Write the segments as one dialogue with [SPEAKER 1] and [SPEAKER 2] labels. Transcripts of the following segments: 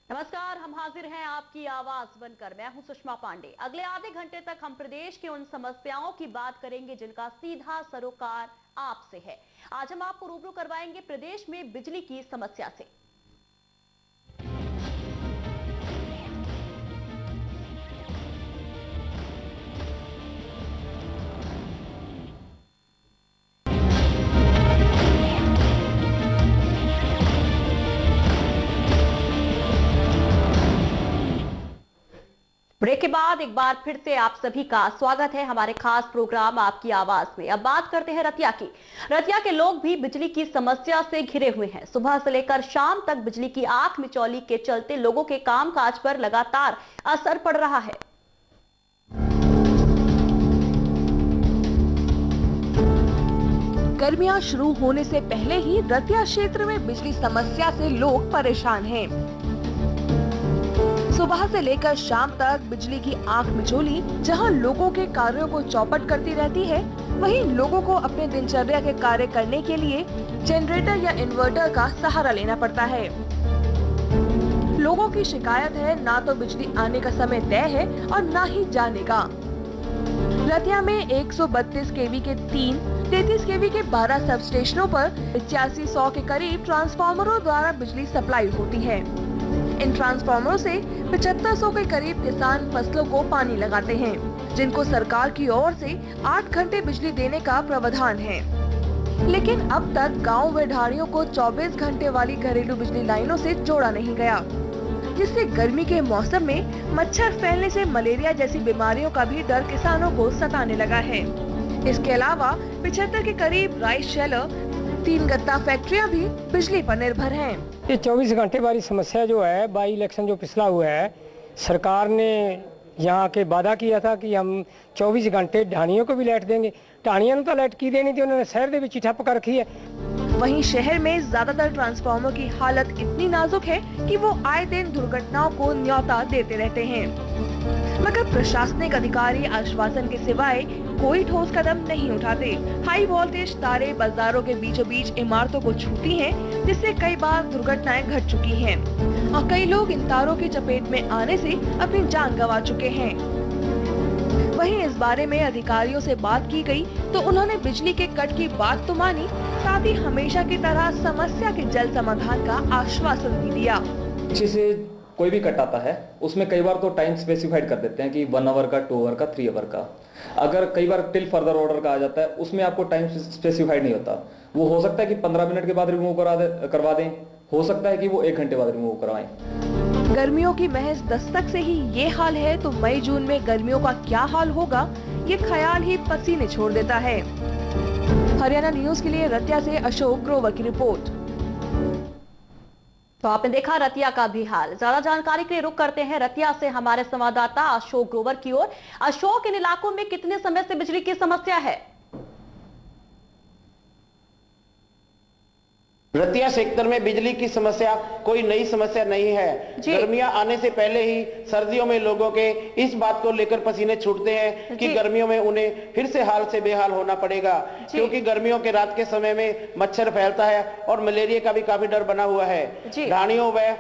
[SPEAKER 1] नमस्कार, हम हाजिर हैं आपकी आवाज बनकर। मैं हूं सुषमा पांडे। अगले आधे घंटे तक हम प्रदेश की उन समस्याओं की बात करेंगे जिनका सीधा सरोकार आपसे है। आज हम आपको रूबरू करवाएंगे प्रदेश में बिजली की समस्या से। ब्रेक के बाद एक बार फिर से आप सभी का स्वागत है हमारे खास प्रोग्राम आपकी आवाज में। अब बात करते हैं रतिया की। रतिया के लोग भी बिजली की समस्या से घिरे हुए हैं। सुबह से लेकर शाम तक बिजली की आंख मिचौली के चलते लोगों के कामकाज पर लगातार असर पड़ रहा है।
[SPEAKER 2] गर्मियां शुरू होने से पहले ही रतिया क्षेत्र में बिजली समस्या से लोग परेशान हैं। सुबह से लेकर शाम तक बिजली की आंख मिचौली जहां लोगों के कार्यों को चौपट करती रहती है, वहीं लोगों को अपने दिनचर्या के कार्य करने के लिए जनरेटर या इन्वर्टर का सहारा लेना पड़ता है। लोगों की शिकायत है ना तो बिजली आने का समय तय है और ना ही जाने का। रतिया में 132 केवी के 3, 33 केवी के 12 सब स्टेशनों पर 8500 के करीब ट्रांसफार्मरों द्वारा बिजली सप्लाई होती है। इन ट्रांसफार्मरों से 7500 के करीब किसान फसलों को पानी लगाते हैं, जिनको सरकार की ओर से 8 घंटे बिजली देने का प्रावधान है। लेकिन अब तक गांव व ढाणियों को 24 घंटे वाली घरेलू बिजली लाइनों से जोड़ा नहीं गया, जिससे गर्मी के मौसम में मच्छर फैलने से मलेरिया जैसी बीमारियों का भी डर किसानों को सताने लगा है। इसके अलावा 75 के करीब राइस शेलर, 3 गत्ता फैक्ट्रियां भी बिजली पर निर्भर हैं।
[SPEAKER 3] ये 24 घंटे वाली समस्या जो है, बाई इलेक्शन जो पिछला हुआ है, सरकार ने यहाँ के वादा किया था कि हम 24 घंटे ढाणियों को भी लाइट देंगे। ढाणियों तो लाइट की देनी थी, उन्होंने शहर दे विच ठप कर रखी है।
[SPEAKER 2] वहीं शहर में ज्यादातर ट्रांसफार्मर की हालत इतनी नाजुक है कि वो आए दिन दुर्घटनाओं को न्योता देते रहते हैं, मगर प्रशासनिक अधिकारी आश्वासन के सिवाय कोई ठोस कदम नहीं उठाते। हाई वोल्टेज तारे बाजारों के बीचों बीच इमारतों को छूती हैं, जिससे कई बार दुर्घटनाएं घट चुकी हैं और कई लोग इन तारों की चपेट में आने से अपनी जान गंवा चुके हैं। वहीं इस बारे में अधिकारियों से बात की गई तो उन्होंने बिजली के कट की बात तो मानी, साथ ही हमेशा की तरह समस्या के जल्द समाधान का आश्वासन भी दिया।
[SPEAKER 4] जैसे कोई भी कट आता है उसमें कई बार तो टाइम स्पेसिफाइड कर देते हैं कि 1 आवर का, 2 आवर का, 3 आवर का। अगर कई बार टिल फर्दर ऑर्डर का आ जाता है, उसमें आपको टाइम स्पेसिफाइड नहीं होता। वो हो सकता है कि 15 मिनट के बाद रिमूव करवा दें, हो सकता है कि वो 1 घंटे बाद रिमूव करवाएं।
[SPEAKER 2] गर्मियों की महज दस्तक से ही ये हाल है तो मई जून में गर्मियों का क्या हाल होगा, ये ख्याल ही पसीने छोड़ देता है। हरियाणा न्यूज के लिए रतिया से अशोक ग्रोवर की रिपोर्ट।
[SPEAKER 1] तो आपने देखा रतिया का भी हाल। ज्यादा जानकारी के लिए रुक करते हैं रतिया से हमारे संवाददाता अशोक ग्रोवर की ओर। अशोक, इन इलाकों में कितने समय से बिजली की समस्या है?
[SPEAKER 5] रतिया सेक्टर में बिजली की समस्या कोई नई समस्या नहीं है। गर्मियां आने से पहले ही सर्दियों में लोगों के इस बात को लेकर पसीने छूटते हैं कि गर्मियों में उन्हें फिर से हाल से बेहाल होना पड़ेगा, क्योंकि गर्मियों के रात के समय में मच्छर फैलता है और मलेरिया का भी काफी डर बना हुआ है। ढाणियों व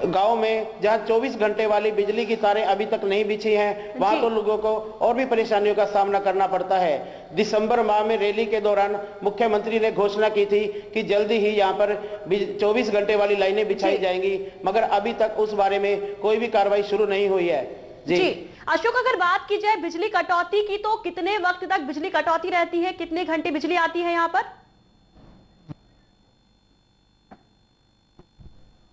[SPEAKER 5] गांव में जहां 24 घंटे वाली बिजली की तारें अभी तक नहीं बिछी हैं, वहां तो लोगों को और भी परेशानियों का सामना करना पड़ता है। दिसंबर माह में रैली के दौरान मुख्यमंत्री ने घोषणा की थी कि जल्दी ही यहां पर 24 घंटे वाली लाइनें बिछाई जाएंगी, मगर अभी तक उस बारे में कोई भी कार्रवाई शुरू नहीं हुई है।
[SPEAKER 1] जी अशोक, अगर बात की जाए बिजली कटौती की तो कितने वक्त तक बिजली कटौती रहती है? कितने घंटे बिजली आती है यहाँ पर?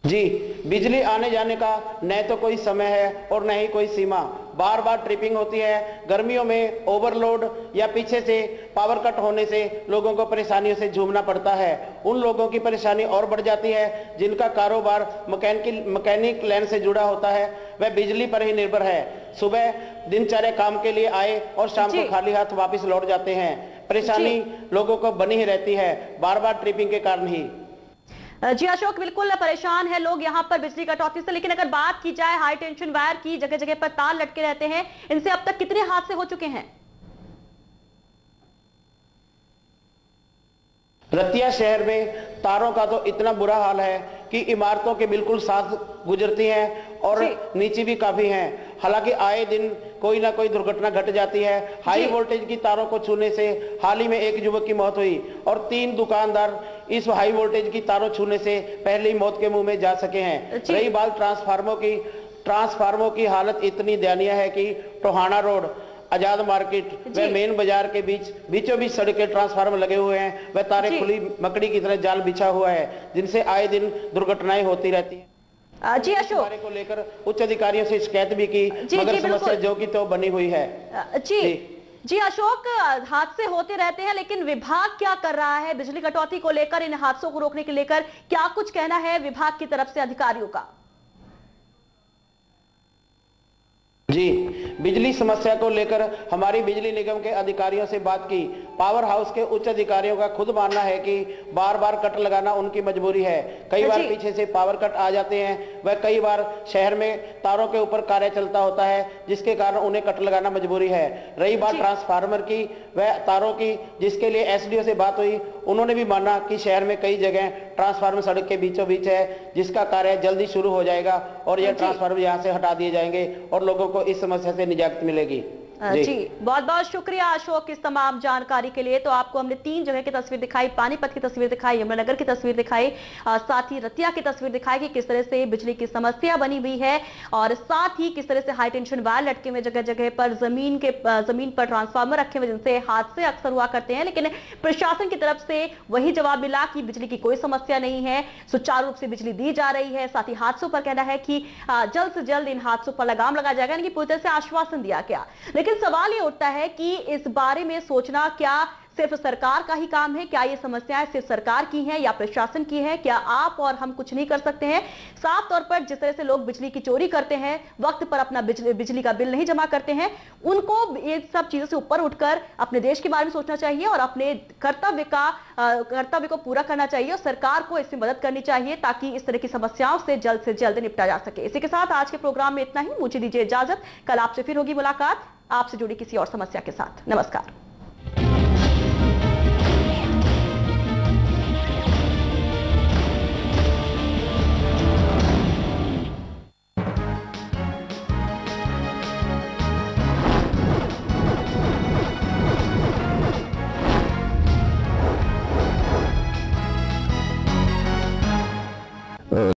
[SPEAKER 5] जी, बिजली आने जाने का न तो कोई समय है और न ही कोई सीमा। बार बार ट्रिपिंग होती है। गर्मियों में ओवरलोड या पीछे से पावर कट होने से लोगों को परेशानियों से जूझना पड़ता है। उन लोगों की परेशानी और बढ़ जाती है जिनका कारोबार मैकेनिक लाइन से जुड़ा होता है, वह बिजली पर ही निर्भर है। सुबह दिनचर्या काम के लिए आए और शाम को खाली हाथ वापस लौट जाते हैं। परेशानी लोगों को बनी ही रहती है, बार बार ट्रिपिंग के कारण ही।
[SPEAKER 1] जी अशोक, बिल्कुल परेशान है लोग यहाँ पर बिजली कटौती से। लेकिन अगर बात की जाए हाई टेंशन वायर की, जगह जगह पर तार लटके रहते हैं, इनसे अब तक कितने हादसे हो चुके हैं?
[SPEAKER 5] रतिया शहर में तारों का तो इतना बुरा हाल है कि इमारतों के बिल्कुल साथ गुजरती हैं और नीचे भी काफी हैं। हालांकि आए दिन कोई ना कोई दुर्घटना घट जाती है। हाई वोल्टेज की तारों को छूने से हाल ही में एक युवक की मौत हुई और 3 दुकानदार इस हाई वोल्टेज की तारों छूने से पहले ही मौत के मुंह में जा सके हैं। रही बात ट्रांसफार्मरों की हालत इतनी दयनीय है कि टोहाना रोड, आजाद मार्केट व मेन बाजार के बीचों बीच सड़क के ट्रांसफार्मर लगे हुए हैं। वह तारे खुली मकड़ी की तरह जाल बिछा हुआ है, जिनसे आए दिन दुर्घटनाएं होती रहती हैं।
[SPEAKER 1] जी अशोक,
[SPEAKER 5] को लेकर उच्च अधिकारियों से शिकायत भी की, मगर समस्या जो की तो बनी हुई है।
[SPEAKER 1] जी अशोक, हादसे होते रहते हैं, लेकिन विभाग क्या कर रहा है बिजली कटौती को लेकर, इन हादसों को रोकने के लेकर क्या कुछ कहना है विभाग की तरफ से अधिकारियों का?
[SPEAKER 5] जी, बिजली समस्या को लेकर हमारी बिजली निगम के अधिकारियों से बात की। पावर हाउस के उच्च अधिकारियों का खुद मानना है कि बार बार कट लगाना उनकी मजबूरी है। कई बार पीछे से पावर कट आ जाते हैं, वह कई बार शहर में तारों के ऊपर कार्य चलता होता है, जिसके कारण उन्हें कट लगाना मजबूरी है। रही बात ट्रांसफार्मर की व तारों की, जिसके लिए एसडीओ से बात हुई, उन्होंने भी माना कि शहर में कई जगह ट्रांसफार्मर सड़क के बीचों बीच है, जिसका कार्य जल्दी शुरू हो जाएगा और यह ट्रांसफार्मर यहाँ से हटा दिए जाएंगे और लोगों को इस समस्या से निजात मिलेगी।
[SPEAKER 1] जी बहुत बहुत शुक्रिया अशोक इस तमाम जानकारी के लिए। तो आपको हमने 3 जगह की तस्वीर दिखाई, पानीपत की तस्वीर दिखाई, यमुनानगर की तस्वीर दिखाई, साथ ही रतिया की तस्वीर दिखाई कि किस तरह से बिजली की समस्या बनी हुई है और साथ ही किस तरह से हाई टेंशन वायर लटके हुए जगह जगह पर, जमीन पर ट्रांसफार्मर रखे हुए, जिनसे हादसे अक्सर हुआ करते हैं। लेकिन प्रशासन की तरफ से वही जवाब मिला कि बिजली की कोई समस्या नहीं है, सुचारू रूप से बिजली दी जा रही है। साथ ही हादसों पर कहना है कि जल्द से जल्द इन हादसों पर लगाम लगाया जाएगा, यानी कि पूरी तरह से आश्वासन दिया गया। लेकिन सवाल ये उठता है कि इस बारे में सोचना क्या सिर्फ सरकार का ही काम है? क्या ये समस्याएं सिर्फ सरकार की हैं या प्रशासन की है? क्या आप और हम कुछ नहीं कर सकते हैं? साफ तौर पर जिस तरह से लोग बिजली की चोरी करते हैं, वक्त पर अपना बिजली का बिल नहीं जमा करते हैं, उनको ये सब चीजों से ऊपर उठकर अपने देश के बारे में सोचना चाहिए और अपने कर्तव्य को पूरा करना चाहिए और सरकार को इसमें मदद करनी चाहिए ताकि इस तरह की समस्याओं से जल्द निपटा जा सके। इसी के साथ आज के प्रोग्राम में इतना ही। मुझे दीजिए इजाजत, कल आपसे फिर होगी मुलाकात आपसे जुड़ी किसी और समस्या के साथ। नमस्कार।